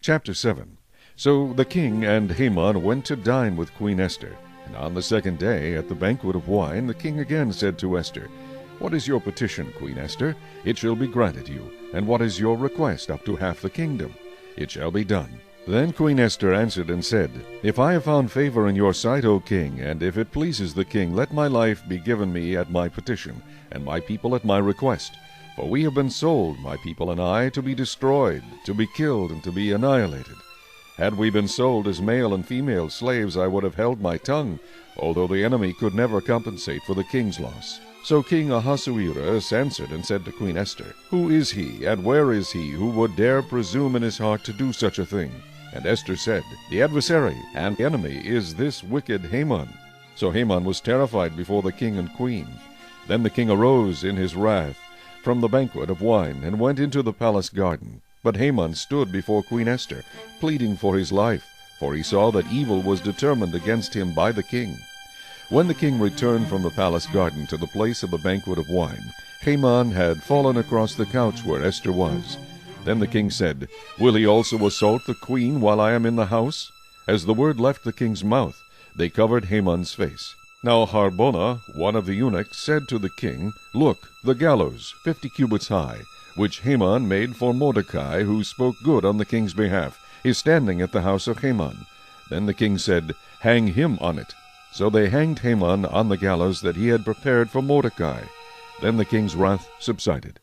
Chapter 7. So the king and Haman went to dine with Queen Esther. And on the second day, at the banquet of wine, the king again said to Esther, What is your petition, Queen Esther? It shall be granted you. And what is your request up to half the kingdom? It shall be done. Then Queen Esther answered and said, If I have found favor in your sight, O king, and if it pleases the king, let my life be given me at my petition, and my people at my request. For we have been sold, my people and I, to be destroyed, to be killed, and to be annihilated. Had we been sold as male and female slaves, I would have held my tongue, although the enemy could never compensate for the king's loss. So King Ahasuerus answered and said to Queen Esther, Who is he, and where is he, who would dare presume in his heart to do such a thing? And Esther said, The adversary and enemy is this wicked Haman. So Haman was terrified before the king and queen. Then the king arose in his wrath from the banquet of wine, and went into the palace garden. But Haman stood before Queen Esther, pleading for his life, for he saw that evil was determined against him by the king. When the king returned from the palace garden to the place of the banquet of wine, Haman had fallen across the couch where Esther was. Then the king said, Will he also assault the queen while I am in the house? As the word left the king's mouth, they covered Haman's face. Now Harbona, one of the eunuchs, said to the king, Look, the gallows, 50 cubits high, which Haman made for Mordecai, who spoke good on the king's behalf, is standing at the house of Haman. Then the king said, Hang him on it. So they hanged Haman on the gallows that he had prepared for Mordecai. Then the king's wrath subsided.